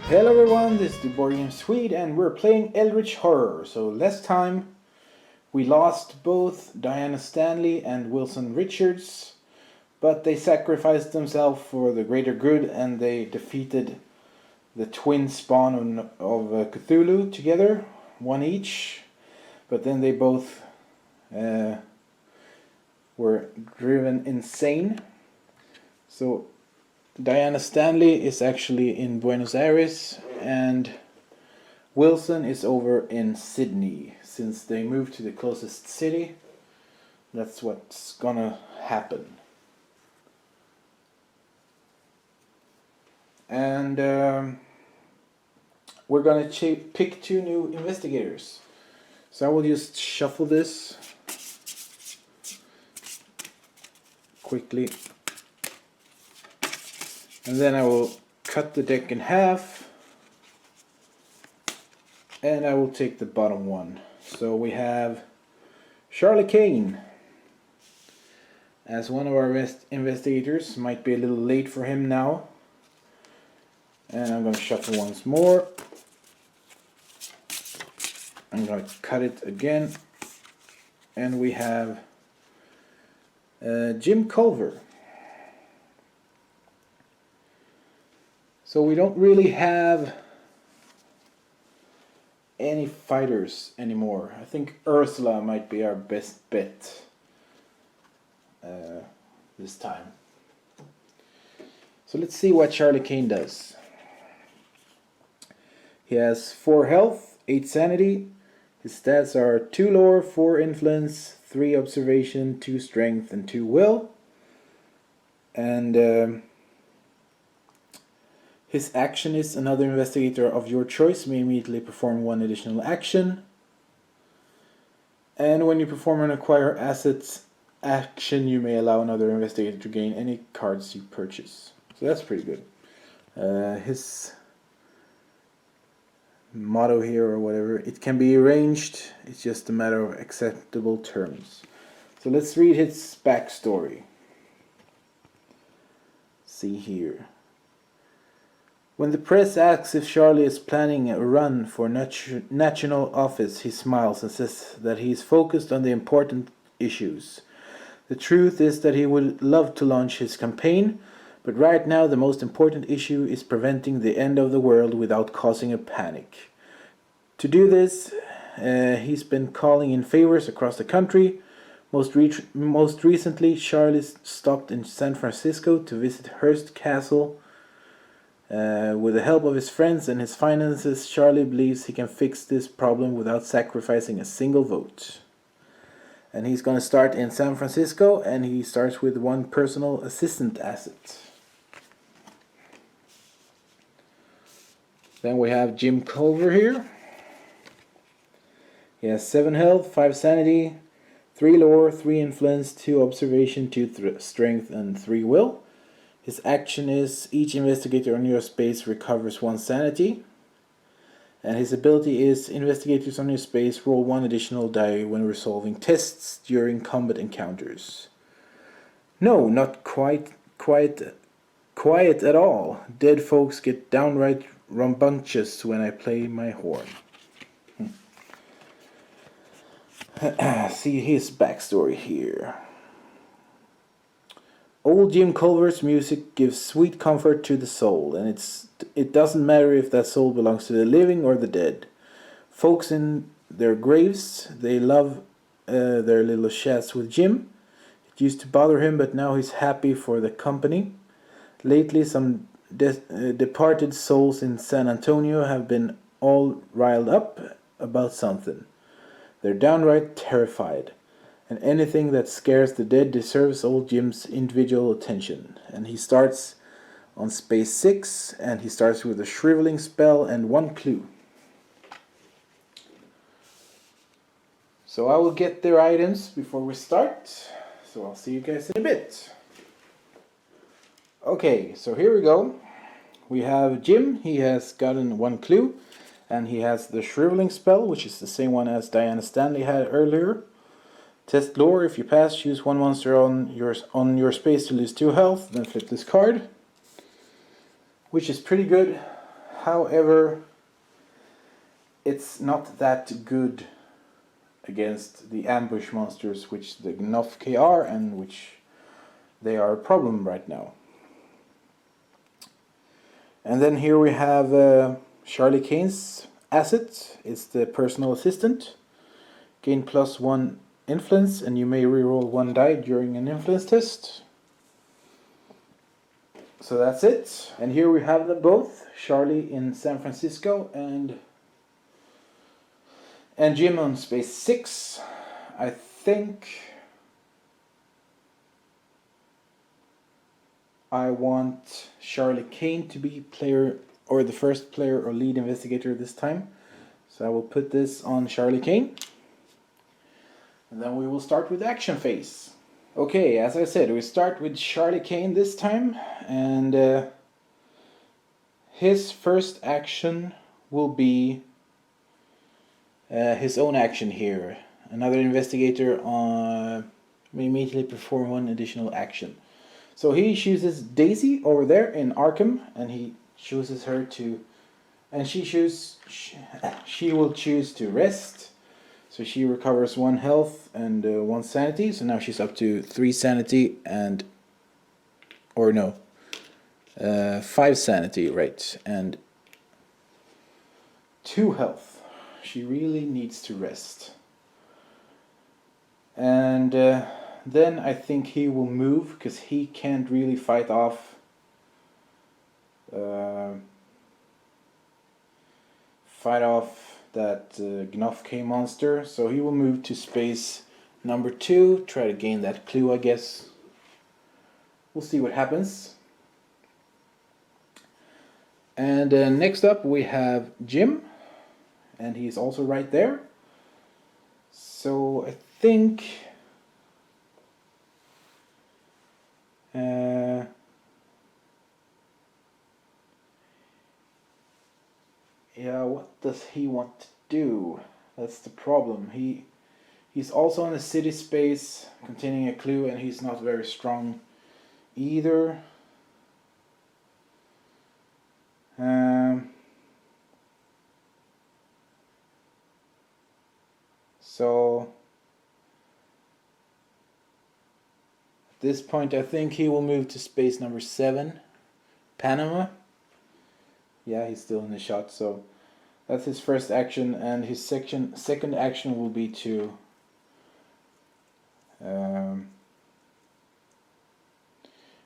Hello everyone, this is the BoardGameSwede and we're playing Eldritch Horror. So last time we lost both Diana Stanley and Wilson Richards, but they sacrificed themselves for the greater good and they defeated the twin spawn of Cthulhu together, one each. But then they both were driven insane. So Diana Stanley is actually in Buenos Aires and Wilson is over in Sydney. Since they moved to the closest city, that's what's gonna happen. And we're gonna pick two new investigators. So I will just shuffle this quickly. And then I will cut the deck in half. And I will take the bottom one. So we have Charlie Kane as one of our investigators. Might be a little late for him now. And I'm going to shuffle once more. I'm going to cut it again. And we have Jim Culver. So we don't really have any fighters anymore. I think Ursula might be our best bet this time. So let's see what Charlie Kane does. He has 4 health, 8 sanity. His stats are 2 lore, 4 influence, 3 observation, 2 strength, and 2 will. And his action is another investigator of your choice may immediately perform 1 additional action. And when you perform an acquire assets action, you may allow another investigator to gain any cards you purchase. So that's pretty good. His motto here or whatever, it can be arranged, it's just a matter of acceptable terms. So let's read his backstory. See here. When the press asks if Charlie is planning a run for national office, he smiles and says that he is focused on the important issues. The truth is that he would love to launch his campaign, but right now the most important issue is preventing the end of the world without causing a panic. To do this, he's been calling in favors across the country. Most recently, Charlie stopped in San Francisco to visit Hearst Castle. With the help of his friends and his finances, Charlie believes he can fix this problem without sacrificing a single vote. And he's going to start in San Francisco, and he starts with 1 personal assistant asset. Then we have Jim Culver here. He has 7 health, 5 sanity, 3 lore, 3 influence, 2 observation, 2 strength, and 3 will. His action is each investigator on your space recovers 1 sanity. And his ability is investigators on your space roll 1 additional die when resolving tests during combat encounters. No, not quiet at all. Dead folks get downright rambunctious when I play my horn. See his backstory here. Old Jim Culver's music gives sweet comfort to the soul, and it doesn't matter if that soul belongs to the living or the dead. Folks in their graves, they love their little chats with Jim. It used to bother him, but now he's happy for the company. Lately, some departed souls in San Antonio have been all riled up about something. They're downright terrified. And anything that scares the dead deserves old Jim's individual attention. And he starts on space 6, and he starts with a shriveling spell and 1 clue. So I will get their items before we start. So I'll see you guys in a bit. Okay, so here we go. We have Jim. He has gotten 1 clue. And he has the shriveling spell, which is the same one as Diana Stanley had earlier. Test lore. If you pass, choose 1 monster on your space to lose 2 health. Then flip this card, which is pretty good. However, it's not that good against the ambush monsters, which the Ithaqua are, and which they are a problem right now. And then here we have Charlie Kane's asset. It's the personal assistant. Gain +1 influence, and you may reroll 1 die during an influence test. So that's it. And here we have them both. Charlie in San Francisco and Jim on Space 6. I think I want Charlie Kane to be player, or the first player or lead investigator this time. So I will put this on Charlie Kane. And then we will start with the action phase. Okay, as I said, we start with Charlie Kane this time. And his first action will be his own action here. Another investigator may immediately perform 1 additional action. So he chooses Daisy over there in Arkham, and he chooses her to, and she will choose to rest. So she recovers 1 health and 1 sanity. So now she's up to 3 sanity and, or no, 5 sanity, right, and 2 health. She really needs to rest. And then I think he will move, because he can't really fight off that Ithaqua monster. So he will move to space number 2, try to gain that clue, I guess. We'll see what happens. And next up we have Jim, and he's also right there. So I think yeah, what does he want to do? That's the problem. He's also in a city space containing a clue, and he's not very strong either. So at this point I think he will move to space number 7, Panama. Yeah, he's still in the shot, so that's his first action, and his second action will be to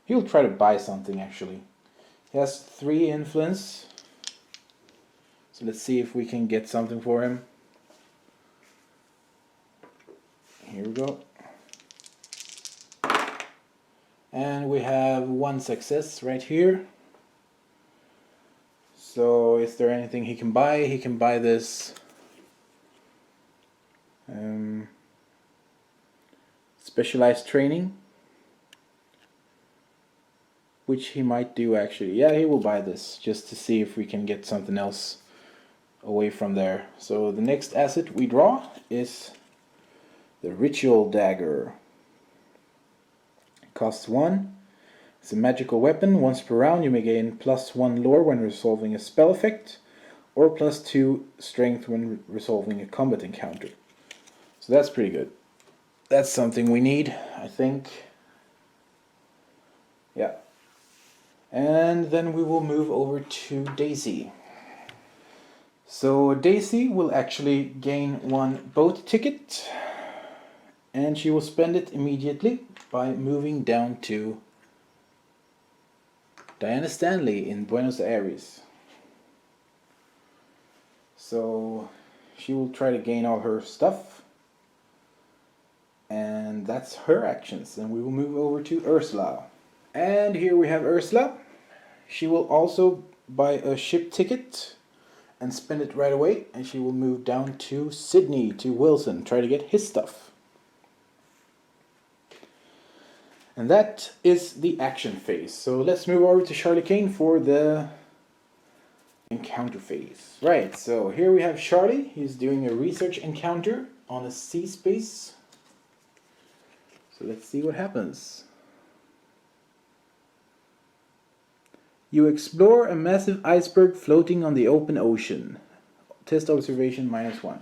he'll try to buy something actually. He has 3 influence, so let's see if we can get something for him. Here we go. And we have 1 success right here. So is there anything he can buy? He can buy this specialized training, which he might do actually. Yeah, he will buy this just to see if we can get something else away from there. So the next asset we draw is the Ritual Dagger. It costs 1. It's a magical weapon. Once per round you may gain +1 lore when resolving a spell effect, or +2 strength when resolving a combat encounter. So that's pretty good. That's something we need, I think. Yeah. And then we will move over to Daisy. So Daisy will actually gain 1 boat ticket, and she will spend it immediately by moving down to Diana Stanley in Buenos Aires. So she will try to gain all her stuff, and that's her actions. And we will move over to Ursula. And here we have Ursula. She will also buy a ship ticket and spend it right away, and she will move down to Sydney, to Wilson, try to get his stuff. And that is the action phase. So let's move over to Charlie Kane for the encounter phase. Right, so here we have Charlie. He's doing a research encounter on a sea space. So let's see what happens. You explore a massive iceberg floating on the open ocean. Test observation -1.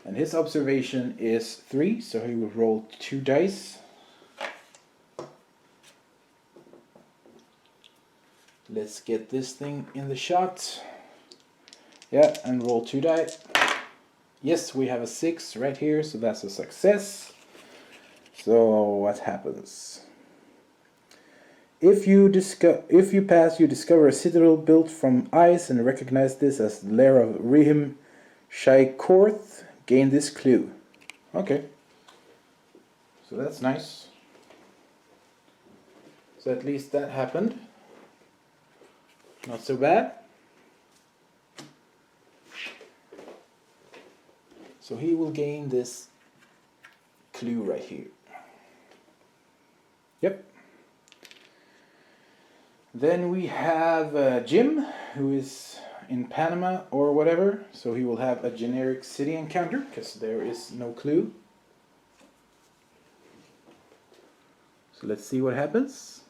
And his observation is 3, so he will roll 2 dice. Let's get this thing in the shot. Yeah, and roll 2 die. Yes, we have a 6 right here, so that's a success. So what happens? If you pass, you discover a citadel built from ice and recognize this as the lair of Rihim Shaikorth. Gain this clue. Okay. So that's nice. So at least that happened. Not so bad. So he will gain this clue right here. Yep. Then we have Jim, who is in Panama or whatever. So he will have a generic city encounter, because there is no clue. So let's see what happens.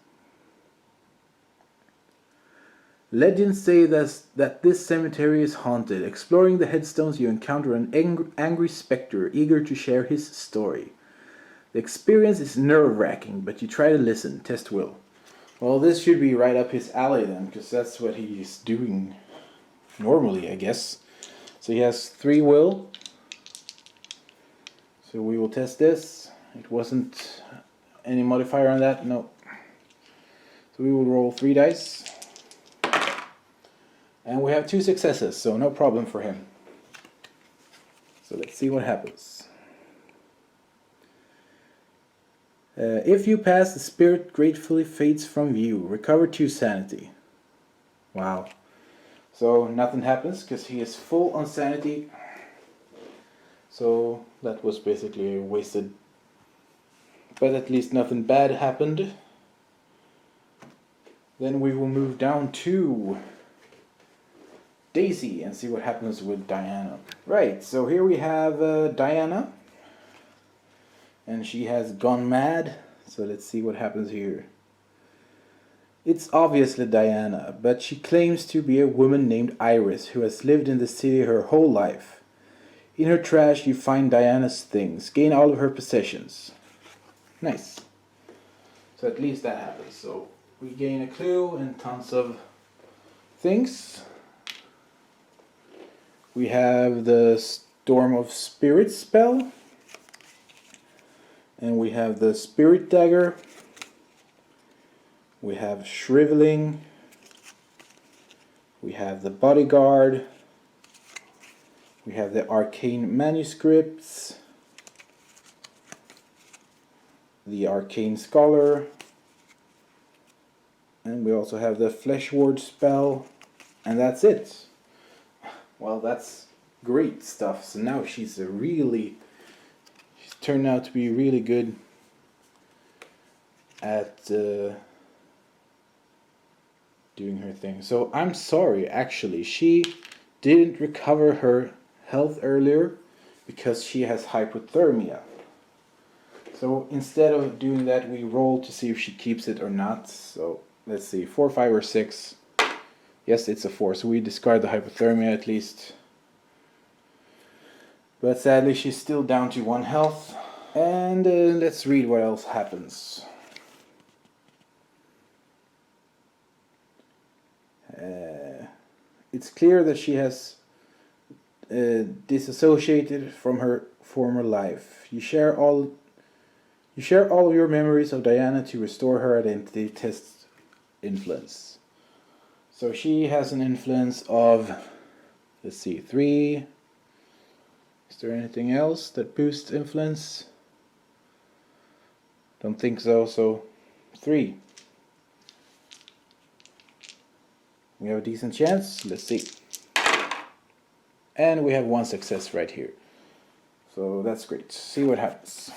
Legends say that this cemetery is haunted. Exploring the headstones, you encounter an angry specter eager to share his story. The experience is nerve-wracking, but you try to listen. Test will. Well, this should be right up his alley then, because that's what he's doing normally, I guess. So he has 3 will. So we will test this. It wasn't any modifier on that, no. So we will roll 3 dice. And we have 2 successes, so no problem for him. So let's see what happens. If you pass, the spirit gratefully fades from view. Recover 2 sanity. Wow. So nothing happens because he is full on sanity. So that was basically wasted. But at least nothing bad happened. Then we will move down to Daisy and see what happens with Diana. Right, so here we have Diana. And she has gone mad. So let's see what happens here. It's obviously Diana, but she claims to be a woman named Iris who has lived in the city her whole life. In her trash you find Diana's things. Gain all of her possessions. Nice. So at least that happens. So we gain a clue and tons of things. We have the Storm of Spirits spell. And we have the Spirit Dagger. We have Shriveling. We have the Bodyguard. We have the Arcane Manuscripts. The Arcane Scholar. And we also have the Flesh Ward spell. And that's it. Well, that's great stuff. So now she's turned out to be really good at doing her thing. So I'm sorry, actually, she didn't recover her health earlier because she has hypothermia. So instead of doing that, we roll to see if she keeps it or not. So let's see, 4, 5, or 6. Yes, it's a 4, so we discard the hypothermia at least. But sadly, she's still down to 1 health. And let's read what else happens. It's clear that she has disassociated from her former life. You share all of your memories of Diana to restore her identity. Test influence. So she has an influence of, let's see, 3. Is there anything else that boosts influence? Don't think so, so 3. We have a decent chance, let's see. And we have 1 success right here. So that's great, see what happens.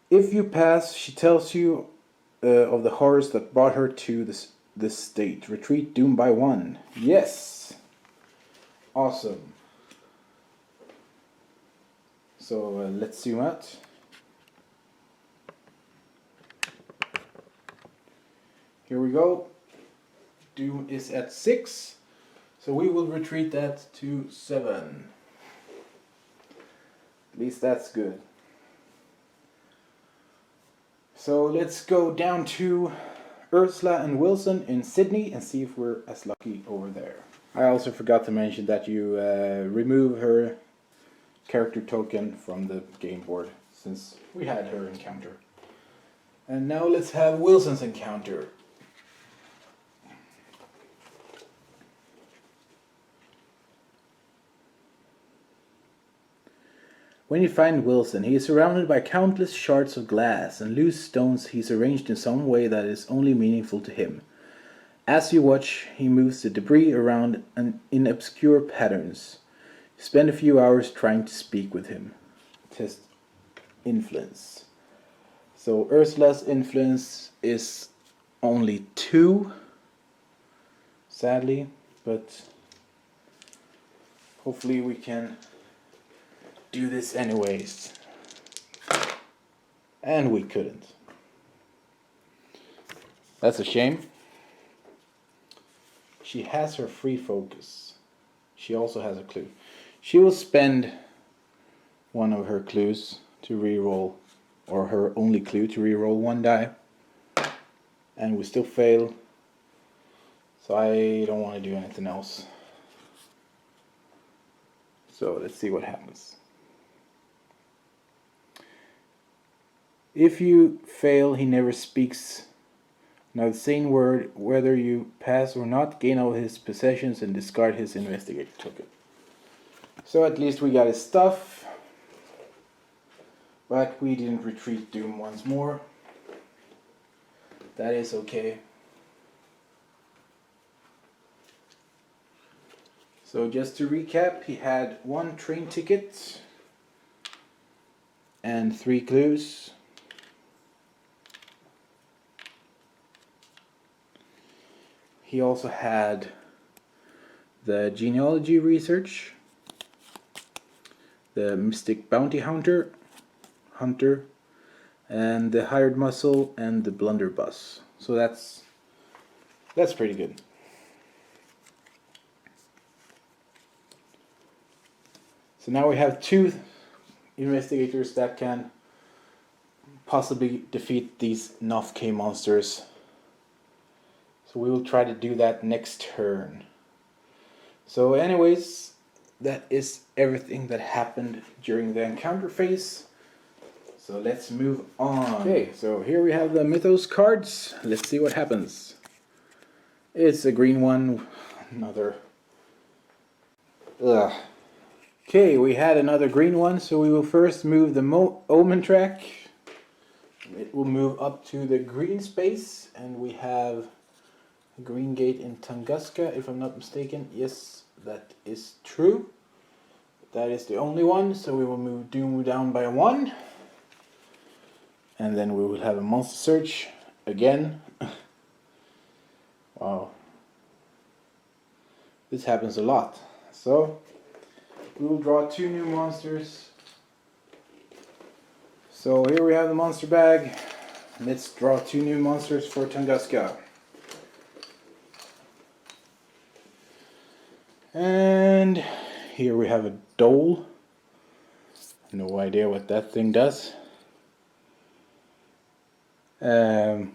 If you pass, she tells you of the horrors that brought her to this state. Retreat doomed by 1. Yes! Awesome. So let's zoom out. here we go. Doom is at 6. So we will retreat that to 7. At least that's good. So let's go down to Ursula and Wilson in Sydney and see if we're as lucky over there. I also forgot to mention that you remove her character token from the game board since we had her encounter. And now let's have Wilson's encounter. When you find Wilson, he is surrounded by countless shards of glass and loose stones he's arranged in some way that is only meaningful to him. As you watch, he moves the debris around in obscure patterns. You spend a few hours trying to speak with him. Test influence. So Ursula's influence is only 2, sadly, but hopefully we can do this anyways. And we couldn't. That's a shame. She has her free focus. She also has a clue. She will spend one of her clues to reroll, or her only clue to reroll 1 die. And we still fail. So I don't want to do anything else. So let's see what happens. If you fail, he never speaks. Now the same word, whether you pass or not, gain all his possessions and discard his investigator token. So at least we got his stuff. But we didn't retreat Doom once more. That is okay. So just to recap, he had 1 train ticket and 3 clues. He also had the genealogy research, the mystic bounty hunter, and the hired muscle and the blunderbuss. So that's pretty good. So now we have 2 investigators that can possibly defeat these Nothk monsters. So we will try to do that next turn. So anyways, that is everything that happened during the encounter phase. So let's move on. Okay, so here we have the Mythos cards. Let's see what happens. It's a green one. Another. Ugh. Okay, we had another green one, so we will first move the Omen track. It will move up to the green space, and we have a green gate in Tunguska, if I'm not mistaken. Yes, that is true. That is the only one, so we will move Doom down by 1. And then we will have a monster search again. Wow. This happens a lot. So we will draw 2 new monsters. So here we have the monster bag. Let's draw 2 new monsters for Tunguska. And here we have a dole. No idea what that thing does. On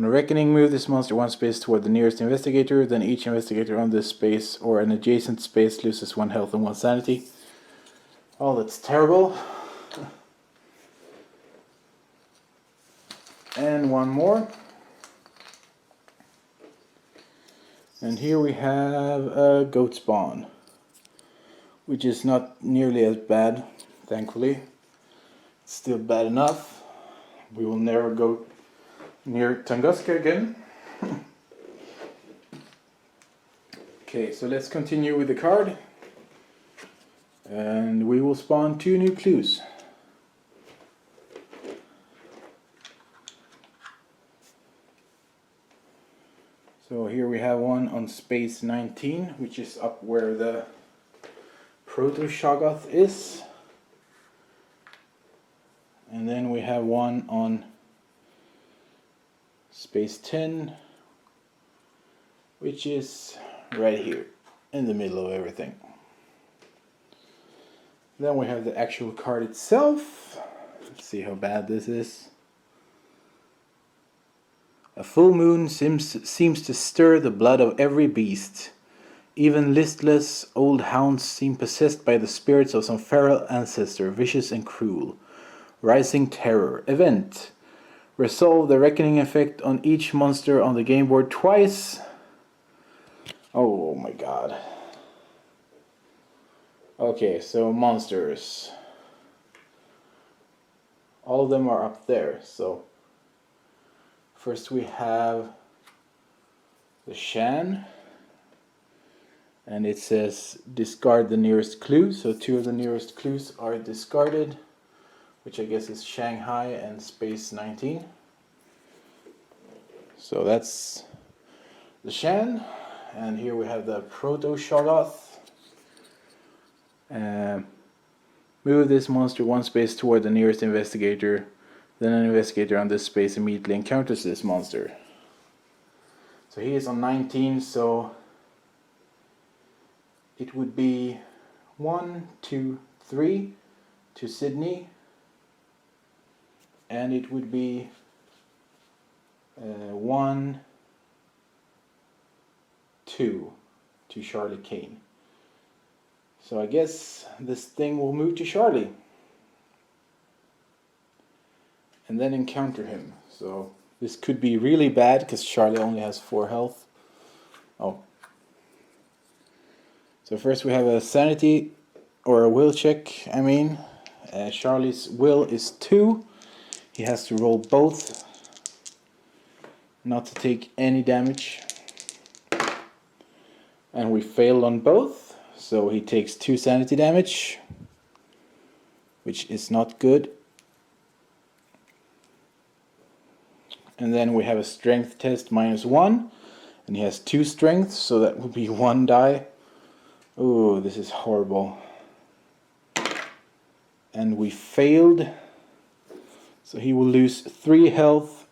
a reckoning, move this monster 1 space toward the nearest investigator, then each investigator on this space or an adjacent space loses 1 health and 1 sanity. Oh, that's terrible. And 1 more. And here we have a goat spawn, which is not nearly as bad, thankfully. It's still bad enough. We will never go near Tunguska again. Okay, so let's continue with the card. And we will spawn 2 new clues. So here we have one on space 19, which is up where the Proto-Shoggoth is. And then we have one on space 10, which is right here in the middle of everything. Then we have the actual card itself. Let's see how bad this is. A full moon seems to stir the blood of every beast. Even listless old hounds seem possessed by the spirits of some feral ancestor, vicious and cruel. Rising terror. Event. Resolve the reckoning effect on each monster on the game board twice. Oh my god. Okay, so monsters. All of them are up there, so first we have the Shan, and it says discard the nearest clue, so 2 of the nearest clues are discarded, which I guess is Shanghai and space 19. So that's the Shan, and here we have the Proto-Shoggoth. Move this monster 1 space toward the nearest investigator. Then an investigator on this space immediately encounters this monster. So he is on 19, so it would be 1, 2, 3 to Sydney. And it would be 1, 2 to Charlie Kane. So I guess this thing will move to Charlie. And then encounter him. So this could be really bad because Charlie only has 4 health. Oh. So first we have a sanity or a will check, I mean. Charlie's will is 2. He has to roll both not to take any damage. And we failed on both. So he takes 2 sanity damage, which is not good. And then we have a strength test -1, and he has 2 strength, so that would be 1 die. Oh, this is horrible. And we failed, so he will lose 3 health.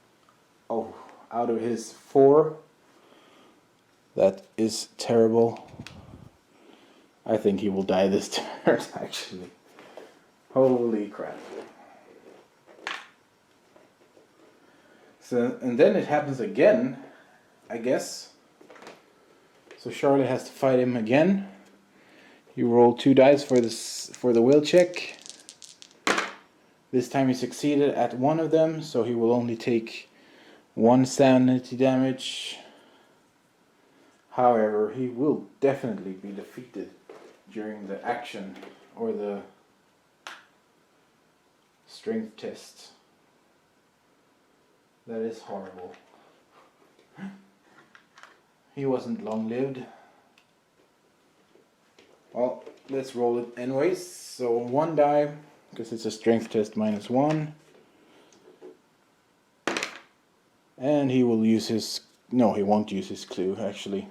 Oh, out of his 4. That is terrible. I think he will die this turn, actually. Holy crap. So, and then it happens again, I guess. So Charlie has to fight him again. You roll 2 dice for the will check. This time he succeeded at 1 of them, so he will only take 1 sanity damage. However, he will definitely be defeated during the action or the strength test. That is horrible. He wasn't long-lived. Well, let's roll it anyways. So 1 die, because it's a strength test -1. And he will use his... No, he won't use his clue, actually.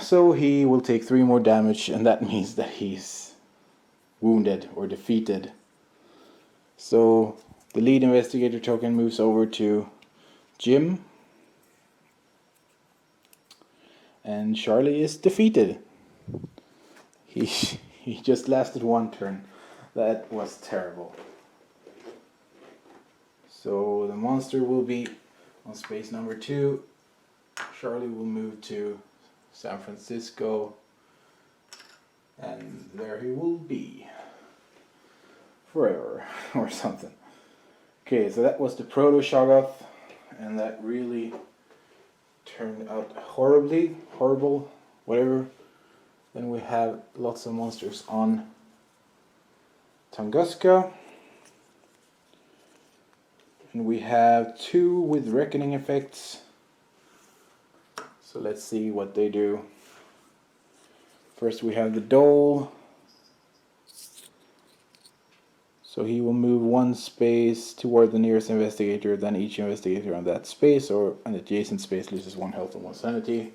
So he will take 3 more damage, and that means that he's wounded or defeated. So the lead investigator token moves over to Jim. And Charlie is defeated. He just lasted 1 turn. That was terrible. So the monster will be on space number 2. Charlie will move to San Francisco, and there he will be forever or something. Okay, so that was the Proto-Shoggoth, and that really turned out horrible, whatever. Then we have lots of monsters on Tunguska. And we have 2 with reckoning effects. So let's see what they do. First we have the Dole. So he will move 1 space toward the nearest investigator, then each investigator on that space or an adjacent space loses 1 health and 1 sanity.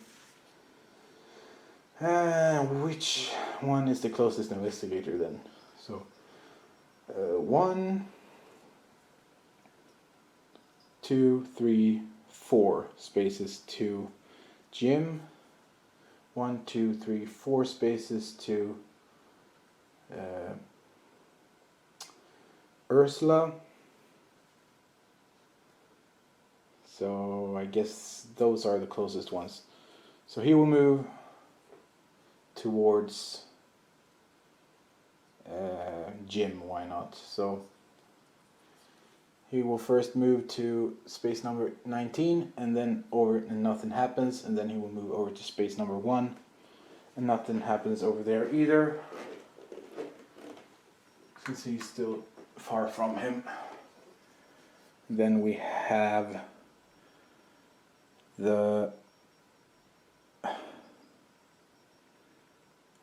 Which one is the closest investigator then? So 1, 2, 3, 4 spaces to Jim. 1, 2, 3, 4 spaces to Ursula. So I guess those are the closest ones. So he will move towards Jim, why not? So he will first move to space number 19 and then over and nothing happens, and then he will move over to space number 1 and nothing happens over there either, since he's still far from him. Then we have the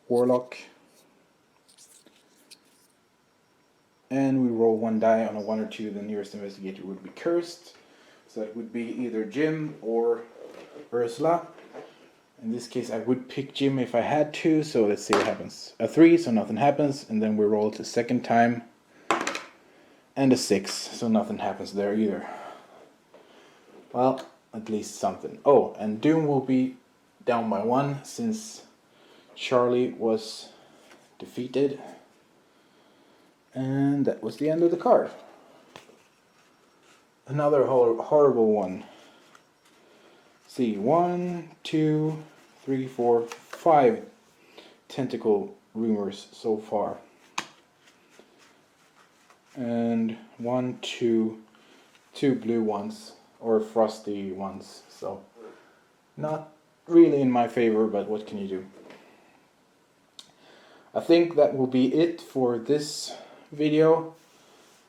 Warlock, and we roll 1 die. On a 1 or 2 the nearest investigator would be cursed, so it would be either Jim or Ursula. In this case I would pick Jim if I had to, so let's see what happens. A 3, so nothing happens, and then we roll it a second time, and a 6, so nothing happens there either. Well, at least something. Oh, and Doom will be down by 1 since Charlie was defeated. And that was the end of the card. Another horrible one. See, 1, 2, 3, 4, 5 tentacle rumors so far. And 1, 2 blue ones, or frosty ones. So, not really in my favor, but what can you do? I think that will be it for this video,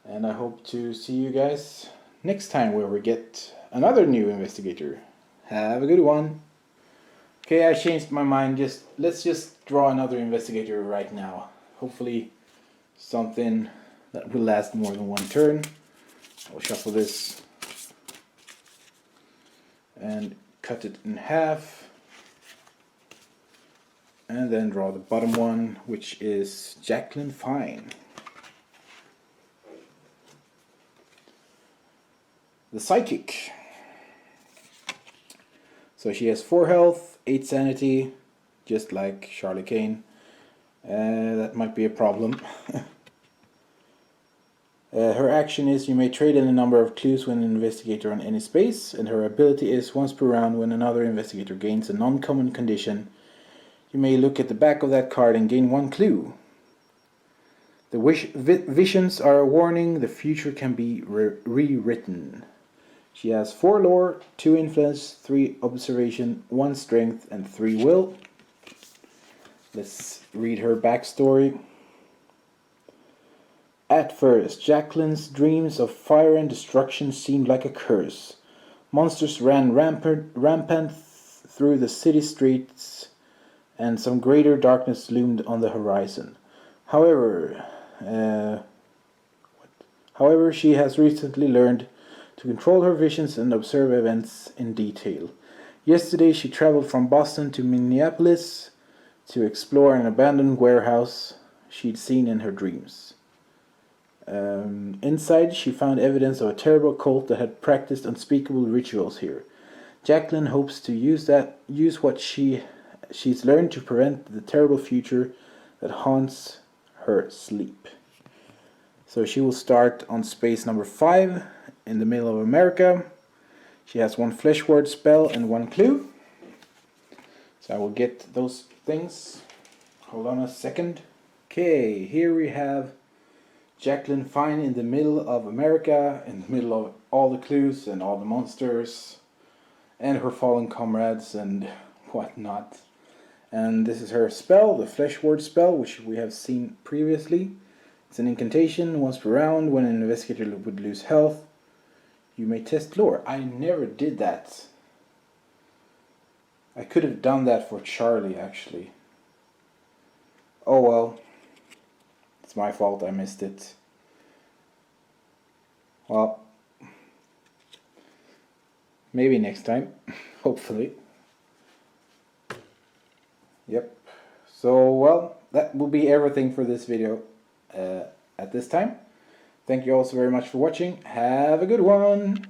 and I hope to see you guys next time where we get another new investigator. Have a good one. Okay, I changed my mind. Let's just draw another investigator right now. Hopefully something that will last more than 1 turn. I'll shuffle this and cut it in half. And then draw the bottom one, which is Jacqueline Fine. The Psychic. So she has 4 health, 8 sanity, just like Charlie Kane. That might be a problem. Her action is you may trade in a number of clues when an investigator on any space, and her ability is once per round when another investigator gains a non-common condition, you may look at the back of that card and gain 1 clue. The visions are a warning, the future can be rewritten. She has 4 lore, 2 influence, 3 observation, 1 strength, and 3 will. Let's read her backstory. At first, Jacqueline's dreams of fire and destruction seemed like a curse. Monsters ran rampant through the city streets, and some greater darkness loomed on the horizon. However, she has recently learned to control her visions and observe events in detail. Yesterday, she traveled from Boston to Minneapolis to explore an abandoned warehouse she'd seen in her dreams. Inside, she found evidence of a terrible cult that had practiced unspeakable rituals here. Jacqueline hopes to use what she's learned to prevent the terrible future that haunts her sleep. So she will start on space number 5 in the middle of America. She has 1 flesh word spell and 1 clue. So I will get those things. Hold on a second. Okay, here we have Jacqueline Fine in the middle of America, in the middle of all the clues and all the monsters and her fallen comrades and whatnot. And this is her spell, the Flesh Ward spell, which we have seen previously. It's an incantation. Once per round, when an investigator would lose health, you may test lore. I never did that. I could have done that for Charlie, actually. Oh well. It's my fault, I missed it. Well, maybe next time, hopefully. Yep. So, well, that will be everything for this video at this time. Thank you all so very much for watching. Have a good one!